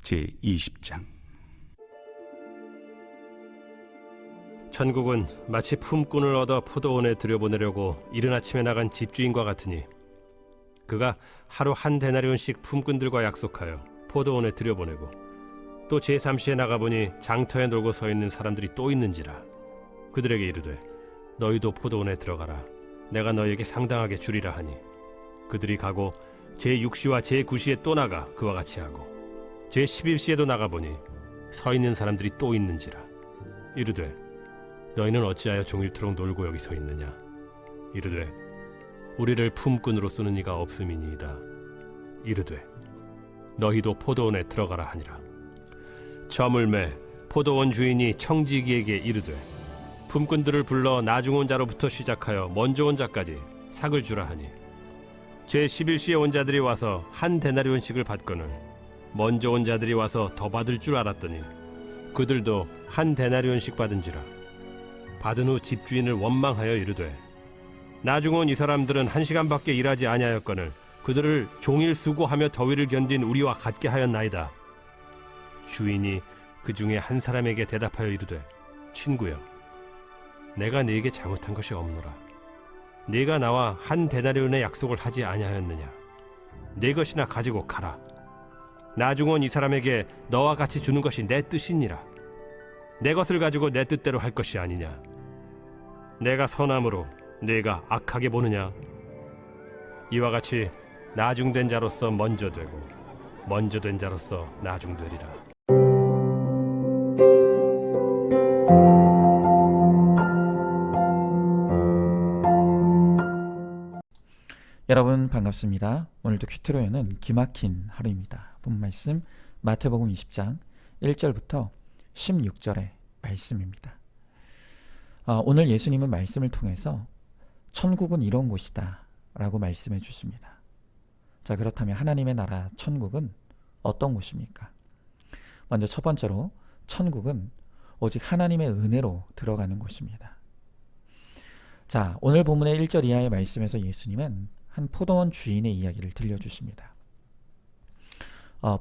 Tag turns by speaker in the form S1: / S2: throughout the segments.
S1: 제20장.
S2: 천국은 마치 품꾼을 얻어 포도원에 들여보내려고 이른 아침에 나간 집주인과 같으니 그가 하루 한 데나리온씩 품꾼들과 약속하여 포도원에 들여보내고 또 제3시에 나가보니 장터에 놀고 서 있는 사람들이 또 있는지라 그들에게 이르되 너희도 포도원에 들어가라 내가 너희에게 상당하게 주리라 하니 그들이 가고 제6시와 제9시에 또 나가 그와 같이 하고 제11시에도 나가보니 서 있는 사람들이 또 있는지라 이르되 너희는 어찌하여 종일토록 놀고 여기 서 있느냐 이르되 우리를 품꾼으로 쓰는 이가 없음이니이다 이르되 너희도 포도원에 들어가라 하니라. 저물매 포도원 주인이 청지기에게 이르되 품꾼들을 불러 나중 온 자로부터 시작하여 먼저 온 자까지 삭을 주라 하니 제11시에 온 자들이 와서 한 데나리온씩을 받거늘 먼저 온 자들이 와서 더 받을 줄 알았더니 그들도 한 데나리온씩 받은지라. 받은 후 집주인을 원망하여 이르되 나중 온 이 사람들은 1시간밖에 일하지 아니하였거늘 그들을 종일 수고하며 더위를 견딘 우리와 같게 하였나이다. 주인이 그 중에 한 사람에게 대답하여 이르되 친구여 내가 네게 잘못한 것이 없노라. 네가 나와 한 데나리온의 약속을 하지 아니하였느냐. 네 것이나 가지고 가라. 나중 온 이 사람에게 너와 같이 주는 것이 내 뜻이니라. 내 것을 가지고 내 뜻대로 할 것이 아니냐. 내가 선함으로 네가 악하게 보느냐. 이와 같이 나중된 자로서 먼저 되고 먼저 된 자로서 나중되리라.
S3: 여러분 반갑습니다. 오늘도 큐티로에는 기막힌 하루입니다. 본 말씀 마태복음 20장 1절부터 16절의 말씀입니다. 오늘 예수님은 말씀을 통해서 천국은 이런 곳이다 라고 말씀해 주십니다. 자, 그렇다면 하나님의 나라 천국은 어떤 곳입니까? 먼저 첫 번째로 천국은 오직 하나님의 은혜로 들어가는 곳입니다. 자, 오늘 본문의 1절 이하의 말씀에서 예수님은 한 포도원 주인의 이야기를 들려주십니다.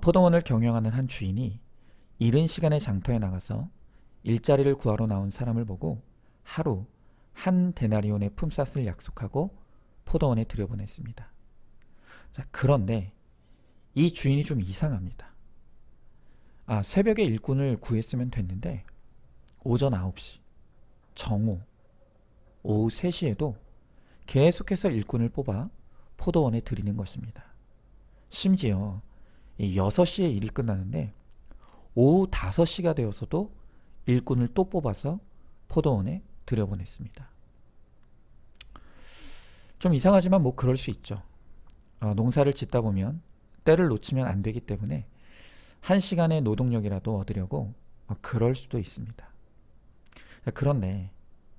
S3: 포도원을 경영하는 한 주인이 이른 시간에 장터에 나가서 일자리를 구하러 나온 사람을 보고 하루 한 데나리온의 품삯을 약속하고 포도원에 들여보냈습니다. 자, 그런데 이 주인이 좀 이상합니다. 새벽에 일꾼을 구했으면 됐는데 오전 9시, 정오, 오후 3시에도 계속해서 일꾼을 뽑아 포도원에 들이는 것입니다. 심지어 6시에 일이 끝나는데 오후 5시가 되어서도 일꾼을 또 뽑아서 포도원에 들여보냈습니다. 좀 이상하지만 뭐 그럴 수 있죠. 농사를 짓다 보면 때를 놓치면 안 되기 때문에 1시간의 노동력이라도 얻으려고 그럴 수도 있습니다. 그런데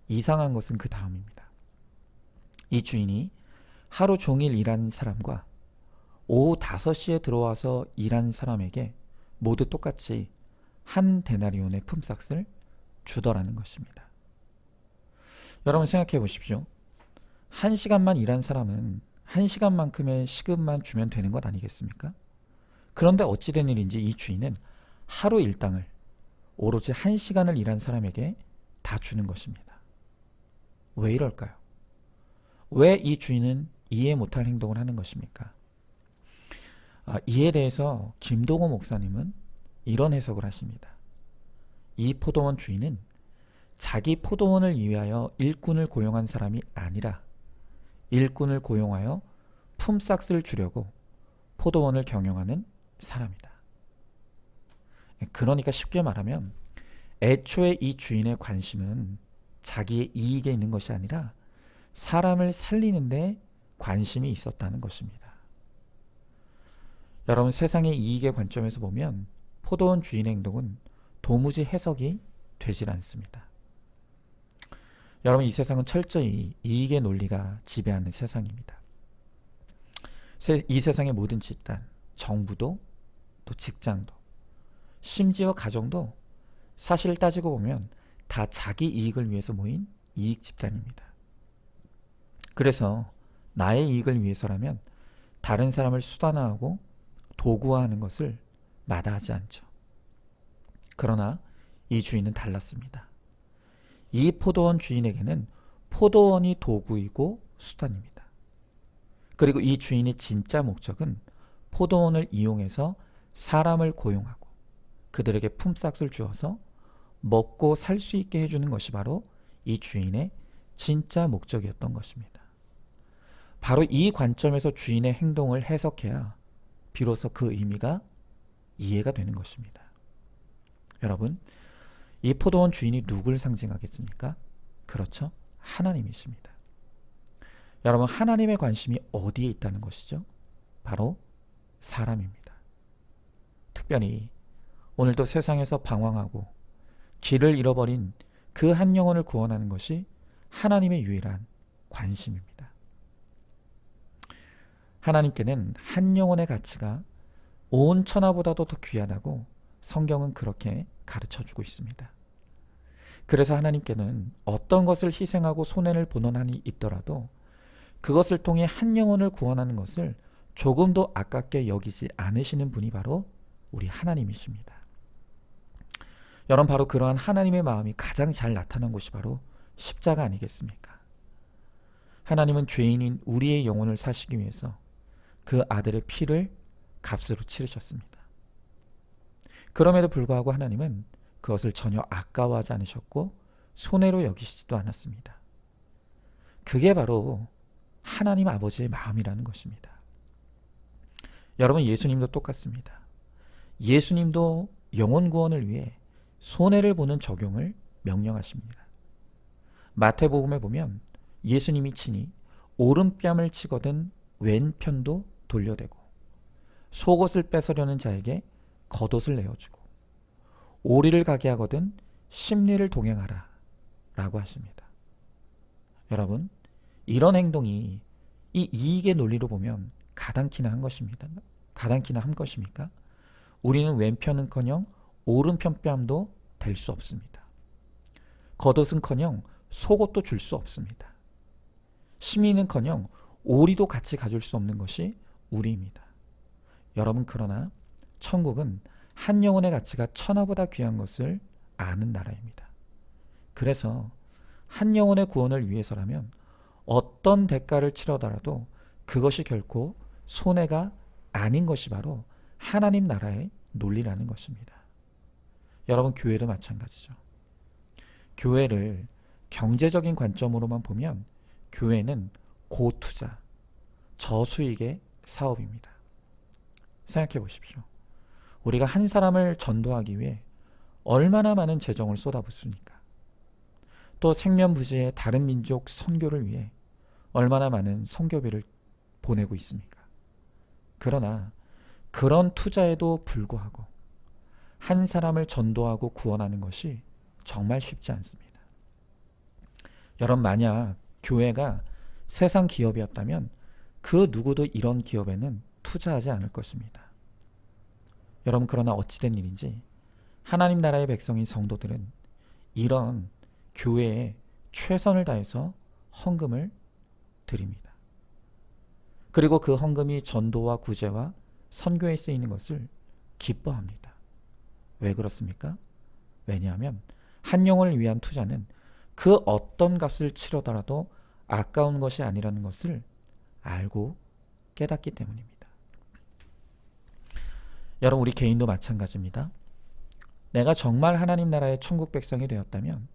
S3: 이상한 것은 그 다음입니다. 이 주인이 하루 종일 일하는 사람과 오후 5시에 들어와서 일하는 사람에게 모두 똑같이 한 데나리온의 품삯을 주더라는 것입니다. 여러분 생각해 보십시오. 1시간만 일한 사람은 1시간만큼의 시급만 주면 되는 것 아니겠습니까? 그런데 어찌 된 일인지 이 주인은 하루 일당을 오로지 1시간을 일한 사람에게 다 주는 것입니다. 왜 이럴까요? 왜 이 주인은 이해 못할 행동을 하는 것입니까? 이에 대해서 김동호 목사님은 이런 해석을 하십니다. 이 포도원 주인은 자기 포도원을 위하여 일꾼을 고용한 사람이 아니라 일꾼을 고용하여 품삯을 주려고 포도원을 경영하는 사람이다. 그러니까 쉽게 말하면 애초에 이 주인의 관심은 자기의 이익에 있는 것이 아니라 사람을 살리는 데 관심이 있었다는 것입니다. 여러분 세상의 이익의 관점에서 보면 포도원 주인의 행동은 도무지 해석이 되질 않습니다. 여러분 이 세상은 철저히 이익의 논리가 지배하는 세상입니다. 이 세상의 모든 집단, 정부도 또 직장도 심지어 가정도 사실 따지고 보면 다 자기 이익을 위해서 모인 이익 집단입니다. 그래서 나의 이익을 위해서라면 다른 사람을 수단화하고 도구화하는 것을 마다하지 않죠. 그러나 이 주인은 달랐습니다. 이 포도원 주인에게는 포도원이 도구이고 수단입니다. 그리고 이 주인의 진짜 목적은 포도원을 이용해서 사람을 고용하고 그들에게 품삯을 주어서 먹고 살 수 있게 해주는 것이 바로 이 주인의 진짜 목적이었던 것입니다. 바로 이 관점에서 주인의 행동을 해석해야 비로소 그 의미가 이해가 되는 것입니다. 여러분, 이 포도원 주인이 누굴 상징하겠습니까? 그렇죠? 하나님이십니다. 여러분, 하나님의 관심이 어디에 있다는 것이죠? 바로 사람입니다. 특별히 오늘도 세상에서 방황하고 길을 잃어버린 그 한 영혼을 구원하는 것이 하나님의 유일한 관심입니다. 하나님께는 한 영혼의 가치가 온 천하보다도 더 귀하다고 성경은 그렇게 가르쳐주고 있습니다. 그래서 하나님께는 어떤 것을 희생하고 손해를 보는 한이 있더라도 그것을 통해 한 영혼을 구원하는 것을 조금도 아깝게 여기지 않으시는 분이 바로 우리 하나님이십니다. 여러분, 바로 그러한 하나님의 마음이 가장 잘 나타난 곳이 바로 십자가 아니겠습니까? 하나님은 죄인인 우리의 영혼을 사시기 위해서 그 아들의 피를 값으로 치르셨습니다. 그럼에도 불구하고 하나님은 그것을 전혀 아까워하지 않으셨고 손해로 여기시지도 않았습니다. 그게 바로 하나님 아버지의 마음이라는 것입니다. 여러분, 예수님도 똑같습니다. 예수님도 영혼 구원을 위해 손해를 보는 적용을 명령하십니다. 마태복음에 보면 예수님이 친히 오른뺨을 치거든 왼편도 돌려대고 속옷을 뺏으려는 자에게 겉옷을 내어주고 오리를 가게 하거든 십리를 동행하라 라고 하십니다. 여러분, 이런 행동이 이 이익의 논리로 보면 가당키나 한 것입니다. 가당키나 한 것입니까? 우리는 왼편은커녕 오른편 뺨도 될 수 없습니다. 겉옷은커녕 속옷도 줄 수 없습니다. 심리는커녕 오리도 같이 가질 수 없는 것이 우리입니다. 여러분, 그러나 천국은 한 영혼의 가치가 천하보다 귀한 것을 아는 나라입니다. 그래서 한 영혼의 구원을 위해서라면 어떤 대가를 치르더라도 그것이 결코 손해가 아닌 것이 바로 하나님 나라의 논리라는 것입니다. 여러분, 교회도 마찬가지죠. 교회를 경제적인 관점으로만 보면 교회는 고투자, 저수익의 사업입니다. 생각해 보십시오. 우리가 한 사람을 전도하기 위해 얼마나 많은 재정을 쏟아붓습니까? 또 생면부지의 다른 민족 선교를 위해 얼마나 많은 선교비를 보내고 있습니까? 그러나 그런 투자에도 불구하고 한 사람을 전도하고 구원하는 것이 정말 쉽지 않습니다. 여러분, 만약 교회가 세상 기업이었다면 그 누구도 이런 기업에는 투자하지 않을 것입니다. 여러분, 그러나 어찌된 일인지 하나님 나라의 백성인 성도들은 이런 교회에 최선을 다해서 헌금을 드립니다. 그리고 그 헌금이 전도와 구제와 선교에 쓰이는 것을 기뻐합니다. 왜 그렇습니까? 왜냐하면 한 영혼을 위한 투자는 그 어떤 값을 치르더라도 아까운 것이 아니라는 것을 알고 깨닫기 때문입니다. 여러분, 우리 개인도 마찬가지입니다. 내가 정말 하나님 나라의 천국 백성이 되었다면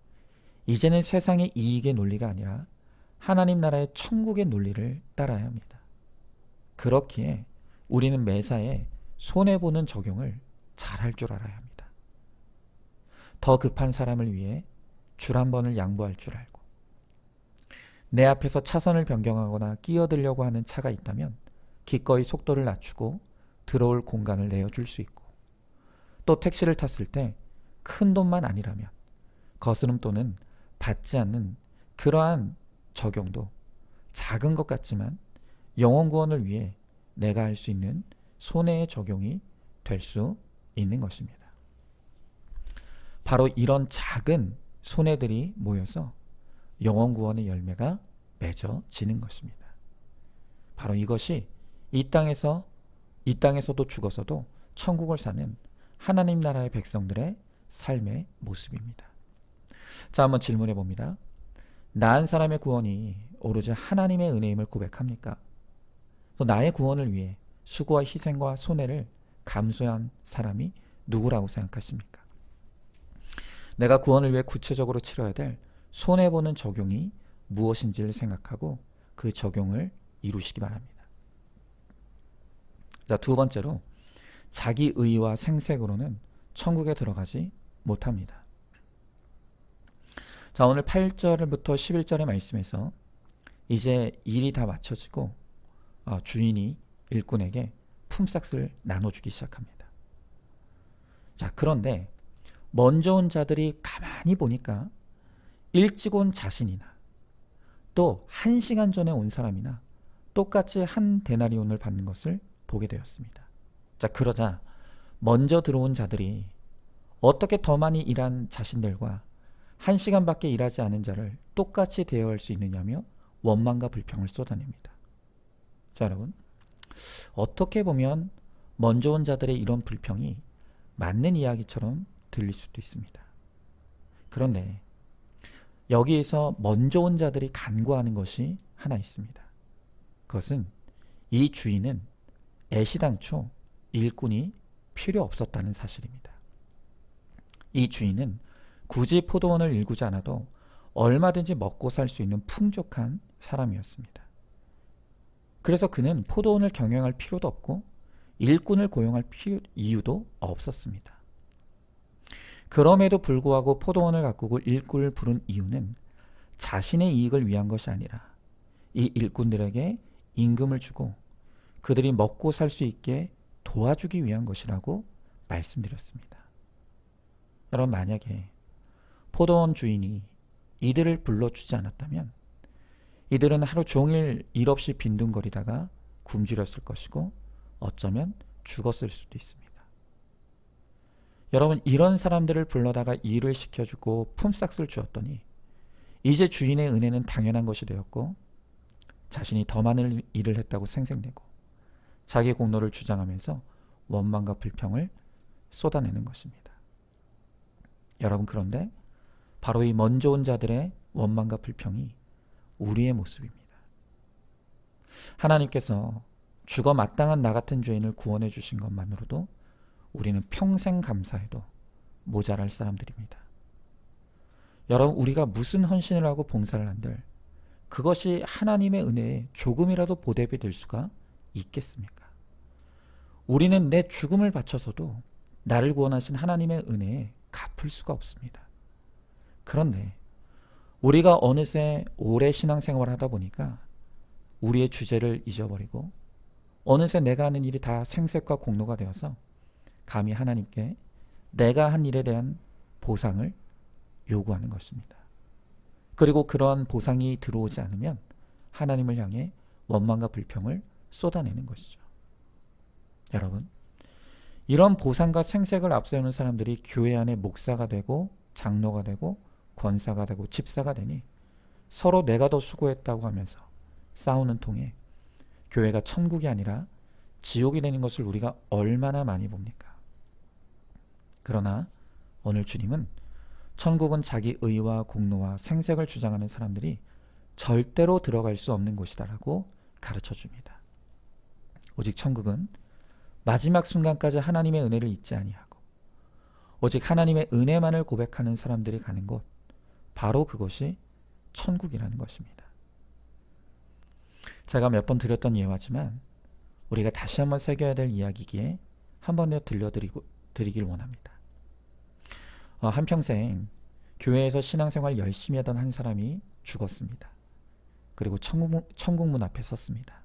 S3: 이제는 세상의 이익의 논리가 아니라 하나님 나라의 천국의 논리를 따라야 합니다. 그렇기에 우리는 매사에 손해보는 적용을 잘할 줄 알아야 합니다. 더 급한 사람을 위해 줄 한 번을 양보할 줄 알고, 내 앞에서 차선을 변경하거나 끼어들려고 하는 차가 있다면 기꺼이 속도를 낮추고 들어올 공간을 내어줄 수 있고, 또 택시를 탔을 때 큰 돈만 아니라면 거스름 또는 받지 않는 그러한 적용도 작은 것 같지만 영혼 구원을 위해 내가 할 수 있는 손해의 적용이 될 수 있는 것입니다. 바로 이런 작은 손해들이 모여서 영혼 구원의 열매가 맺어지는 것입니다. 바로 이것이 이 땅에서도 죽어서도 천국을 사는 하나님 나라의 백성들의 삶의 모습입니다. 자, 한번 질문해 봅니다. 나은 사람의 구원이 오로지 하나님의 은혜임을 고백합니까? 또 나의 구원을 위해 수고와 희생과 손해를 감수한 사람이 누구라고 생각하십니까? 내가 구원을 위해 구체적으로 치러야 될 손해보는 적용이 무엇인지를 생각하고 그 적용을 이루시기 바랍니다. 자, 두 번째로 자기 의와 생색으로는 천국에 들어가지 못합니다. 자, 오늘 8절부터 11절의 말씀에서 이제 일이 다 마쳐지고 주인이 일꾼에게 품삯을 나눠주기 시작합니다. 자, 그런데 먼저 온 자들이 가만히 보니까 일찍 온 자신이나 또 1시간 전에 온 사람이나 똑같이 한 데나리온을 받는 것을 보게 되었습니다. 자, 그러자 먼저 들어온 자들이 어떻게 더 많이 일한 자신들과 1시간밖에 일하지 않은 자를 똑같이 대여할 수 있느냐며 원망과 불평을 쏟아냅니다. 자, 여러분, 어떻게 보면 먼저 온 자들의 이런 불평이 맞는 이야기처럼 들릴 수도 있습니다. 그런데 여기에서 먼저 온 자들이 간구하는 것이 하나 있습니다. 그것은 이 주인은 애시당초 일꾼이 필요 없었다는 사실입니다. 이 주인은 굳이 포도원을 일구지 않아도 얼마든지 먹고 살 수 있는 풍족한 사람이었습니다. 그래서 그는 포도원을 경영할 필요도 없고 일꾼을 고용할 이유도 없었습니다. 그럼에도 불구하고 포도원을 가꾸고 일꾼을 부른 이유는 자신의 이익을 위한 것이 아니라 이 일꾼들에게 임금을 주고 그들이 먹고 살 수 있게 도와주기 위한 것이라고 말씀드렸습니다. 여러분, 만약에 포도원 주인이 이들을 불러주지 않았다면 이들은 하루 종일 일 없이 빈둥거리다가 굶주렸을 것이고 어쩌면 죽었을 수도 있습니다. 여러분, 이런 사람들을 불러다가 일을 시켜주고 품삯을 주었더니 이제 주인의 은혜는 당연한 것이 되었고 자신이 더 많은 일을 했다고 생색내고 자기 공로를 주장하면서 원망과 불평을 쏟아내는 것입니다. 여러분, 그런데 바로 이 먼저 온 자들의 원망과 불평이 우리의 모습입니다. 하나님께서 죽어 마땅한 나 같은 죄인을 구원해 주신 것만으로도 우리는 평생 감사해도 모자랄 사람들입니다. 여러분, 우리가 무슨 헌신을 하고 봉사를 한들 그것이 하나님의 은혜에 조금이라도 보답이 될 수가 있겠습니까? 우리는 내 죽음을 바쳐서도 나를 구원하신 하나님의 은혜에 갚을 수가 없습니다. 그런데 우리가 어느새 오래 신앙생활을 하다 보니까 우리의 주제를 잊어버리고 어느새 내가 하는 일이 다 생색과 공로가 되어서 감히 하나님께 내가 한 일에 대한 보상을 요구하는 것입니다. 그리고 그러한 보상이 들어오지 않으면 하나님을 향해 원망과 불평을 쏟아내는 것이죠. 여러분, 이런 보상과 생색을 앞세우는 사람들이 교회 안에 목사가 되고 장로가 되고 권사가 되고 집사가 되니 서로 내가 더 수고했다고 하면서 싸우는 통에 교회가 천국이 아니라 지옥이 되는 것을 우리가 얼마나 많이 봅니까? 그러나 오늘 주님은 천국은 자기 의와 공로와 생색을 주장하는 사람들이 절대로 들어갈 수 없는 곳이다라고 가르쳐 줍니다. 오직 천국은 마지막 순간까지 하나님의 은혜를 잊지 아니하고 오직 하나님의 은혜만을 고백하는 사람들이 가는 곳, 바로 그것이 천국이라는 것입니다. 제가 몇 번 드렸던 예화지만 우리가 다시 한번 새겨야 될 이야기기에 한 번 더 들려드리길 원합니다. 한평생 교회에서 신앙생활 열심히 하던 한 사람이 죽었습니다. 그리고 천국문 앞에 섰습니다.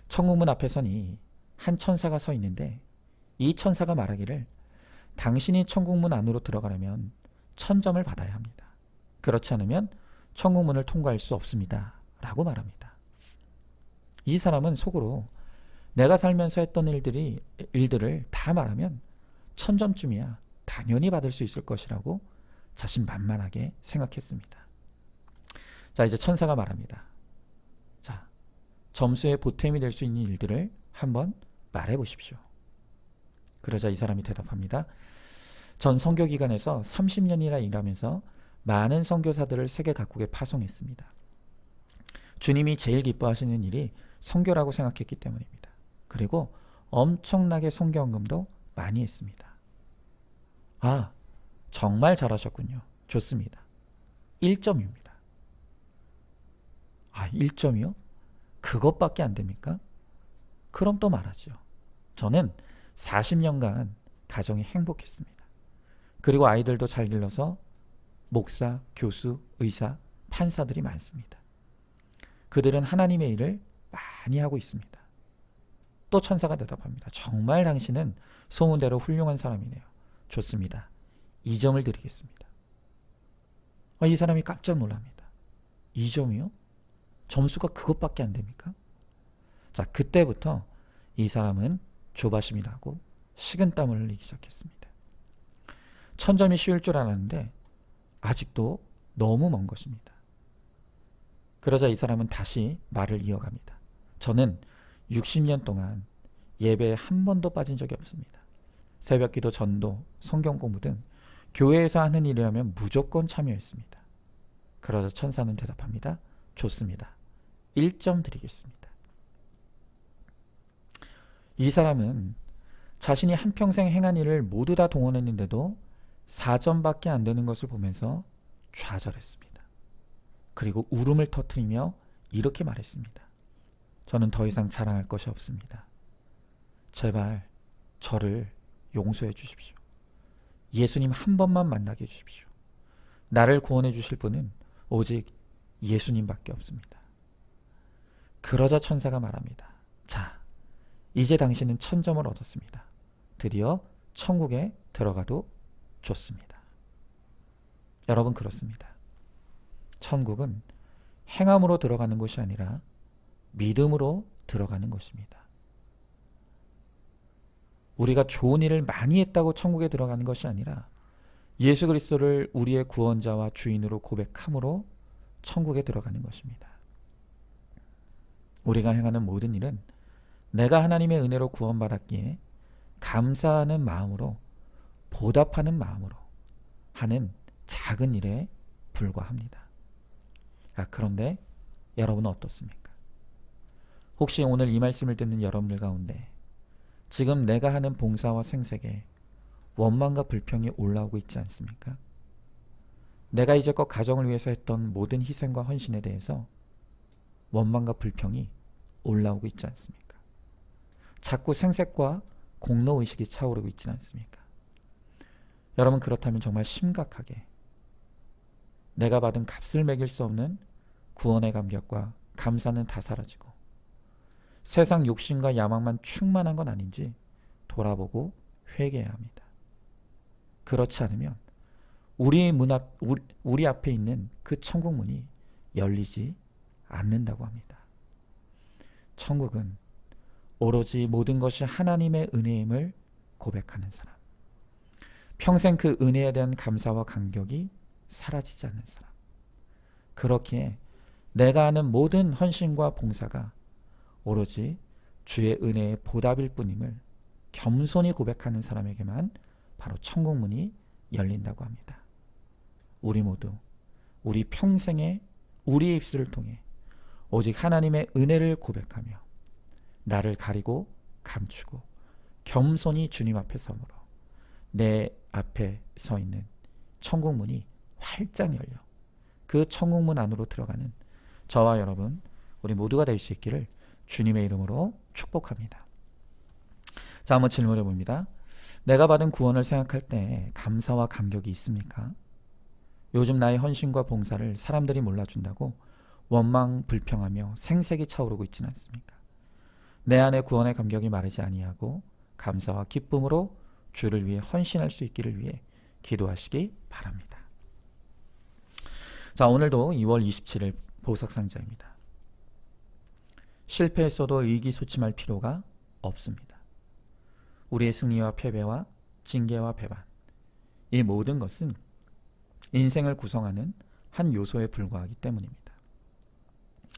S3: 천국문 앞에 서니 한 천사가 서 있는데 이 천사가 말하기를 당신이 천국문 안으로 들어가려면 1000점을 받아야 합니다. 그렇지 않으면 천국문을 통과할 수 없습니다. 라고 말합니다. 이 사람은 속으로 내가 살면서 했던 일들을 다 말하면 1000점쯤이야 당연히 받을 수 있을 것이라고 자신만만하게 생각했습니다. 자, 이제 천사가 말합니다. 자, 점수에 보탬이 될 수 있는 일들을 한번 말해 보십시오. 그러자 이 사람이 대답합니다. 전 선교기관에서 30년이나 일하면서 많은 선교사들을 세계 각국에 파송했습니다. 주님이 제일 기뻐하시는 일이 선교라고 생각했기 때문입니다. 그리고 엄청나게 선교 헌금도 많이 했습니다. 아, 정말 잘하셨군요. 좋습니다. 1점입니다. 아, 1점이요? 그것밖에 안 됩니까? 그럼 또 말하죠. 저는 40년간 가정이 행복했습니다. 그리고 아이들도 잘 길러서 목사, 교수, 의사, 판사들이 많습니다. 그들은 하나님의 일을 많이 하고 있습니다. 또 천사가 대답합니다. 정말 당신은 소문대로 훌륭한 사람이네요. 좋습니다. 2점을 드리겠습니다. 이 사람이 깜짝 놀랍니다. 2점이요? 점수가 그것밖에 안 됩니까? 자, 그때부터 이 사람은 조바심이 나고 식은땀을 흘리기 시작했습니다. 1000점이 쉬울 줄 알았는데 아직도 너무 먼 것입니다. 그러자 이 사람은 다시 말을 이어갑니다. 저는 60년 동안 예배에 한 번도 빠진 적이 없습니다. 새벽기도, 전도, 성경 공부 등 교회에서 하는 일이라면 무조건 참여했습니다. 그러자 천사는 대답합니다. 좋습니다. 1점 드리겠습니다. 이 사람은 자신이 한평생 행한 일을 모두 다 동원했는데도 4점밖에 안 되는 것을 보면서 좌절했습니다. 그리고 울음을 터뜨리며 이렇게 말했습니다. 저는 더 이상 자랑할 것이 없습니다. 제발 저를 용서해 주십시오. 예수님 한 번만 만나게 해주십시오. 나를 구원해 주실 분은 오직 예수님밖에 없습니다. 그러자 천사가 말합니다. 자, 이제 당신은 1000점을 얻었습니다. 드디어 천국에 들어가도 좋습니다. 여러분, 그렇습니다. 천국은 행함으로 들어가는 것이 아니라 믿음으로 들어가는 것입니다. 우리가 좋은 일을 많이 했다고 천국에 들어가는 것이 아니라 예수 그리스도를 우리의 구원자와 주인으로 고백함으로 천국에 들어가는 것입니다. 우리가 행하는 모든 일은 내가 하나님의 은혜로 구원받았기에 감사하는 마음으로, 보답하는 마음으로 하는 작은 일에 불과합니다. 그런데 여러분은 어떻습니까? 혹시 오늘 이 말씀을 듣는 여러분들 가운데 지금 내가 하는 봉사와 생색에 원망과 불평이 올라오고 있지 않습니까? 내가 이제껏 가정을 위해서 했던 모든 희생과 헌신에 대해서 원망과 불평이 올라오고 있지 않습니까? 자꾸 생색과 공로의식이 차오르고 있지 않습니까? 여러분, 그렇다면 정말 심각하게 내가 받은 값을 매길 수 없는 구원의 감격과 감사는 다 사라지고 세상 욕심과 야망만 충만한 건 아닌지 돌아보고 회개해야 합니다. 그렇지 않으면 우리 앞에 있는 그 천국 문이 열리지 않는다고 합니다. 천국은 오로지 모든 것이 하나님의 은혜임을 고백하는 사람, 평생 그 은혜에 대한 감사와 감격이 사라지지 않는 사람, 그렇기에 내가 하는 모든 헌신과 봉사가 오로지 주의 은혜의 보답일 뿐임을 겸손히 고백하는 사람에게만 바로 천국 문이 열린다고 합니다. 우리 모두 우리 평생에 우리의 입술을 통해 오직 하나님의 은혜를 고백하며 나를 가리고 감추고 겸손히 주님 앞에 서므로 내 앞에 서 있는 천국 문이 활짝 열려 그 천국 문 안으로 들어가는 저와 여러분, 우리 모두가 될 수 있기를 주님의 이름으로 축복합니다. 자, 한번 질문해 봅니다. 내가 받은 구원을 생각할 때 감사와 감격이 있습니까? 요즘 나의 헌신과 봉사를 사람들이 몰라준다고 원망, 불평하며 생색이 차오르고 있지는 않습니까? 내 안에 구원의 감격이 마르지 아니하고 감사와 기쁨으로 주를 위해 헌신할 수 있기를 위해 기도하시기 바랍니다. 자, 오늘도 2월 27일 보석상자입니다. 실패했어도 의기소침할 필요가 없습니다. 우리의 승리와 패배와 징계와 배반, 이 모든 것은 인생을 구성하는 한 요소에 불과하기 때문입니다.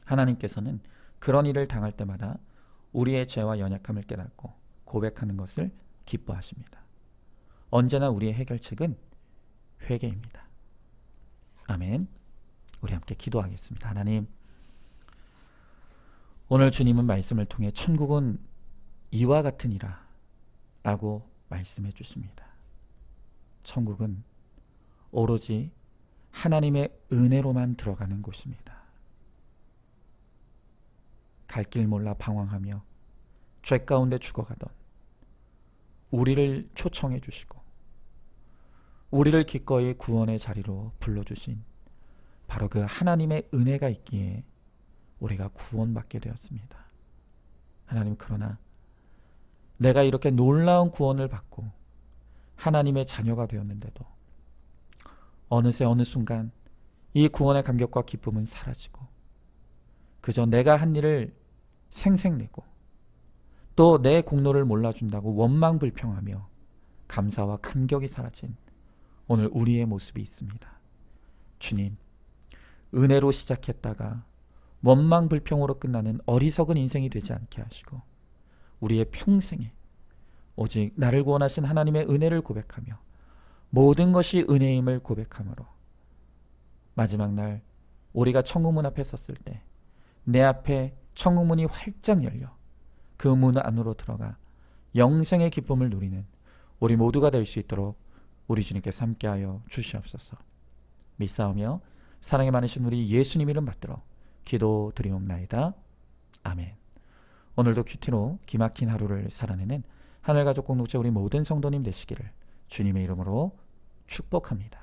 S3: 하나님께서는 그런 일을 당할 때마다 우리의 죄와 연약함을 깨닫고 고백하는 것을 기뻐하십니다. 언제나 우리의 해결책은 회개입니다. 아멘. 우리 함께 기도하겠습니다. 하나님, 오늘 주님은 말씀을 통해 천국은 이와 같으니라 라고 말씀해 주십니다. 천국은 오로지 하나님의 은혜로만 들어가는 곳입니다. 갈 길 몰라 방황하며 죄 가운데 죽어가던 우리를 초청해 주시고 우리를 기꺼이 구원의 자리로 불러주신 바로 그 하나님의 은혜가 있기에 우리가 구원받게 되었습니다. 하나님, 그러나 내가 이렇게 놀라운 구원을 받고 하나님의 자녀가 되었는데도 어느새 어느 순간 이 구원의 감격과 기쁨은 사라지고 그저 내가 한 일을 생색내고 또 내 공로를 몰라준다고 원망불평하며 감사와 감격이 사라진 오늘 우리의 모습이 있습니다. 주님, 은혜로 시작했다가 원망불평으로 끝나는 어리석은 인생이 되지 않게 하시고 우리의 평생에 오직 나를 구원하신 하나님의 은혜를 고백하며 모든 것이 은혜임을 고백함으로 마지막 날 우리가 천국문 앞에 섰을 때 내 앞에 천국문이 활짝 열려 그 문 안으로 들어가 영생의 기쁨을 누리는 우리 모두가 될 수 있도록 우리 주님께서 함께하여 주시옵소서. 믿사오며 사랑이 많으신 우리 예수님 이름 받들어 기도드리옵나이다. 아멘. 오늘도 큐티로 기막힌 하루를 살아내는 하늘가족 공동체 우리 모든 성도님 되시기를 주님의 이름으로 축복합니다.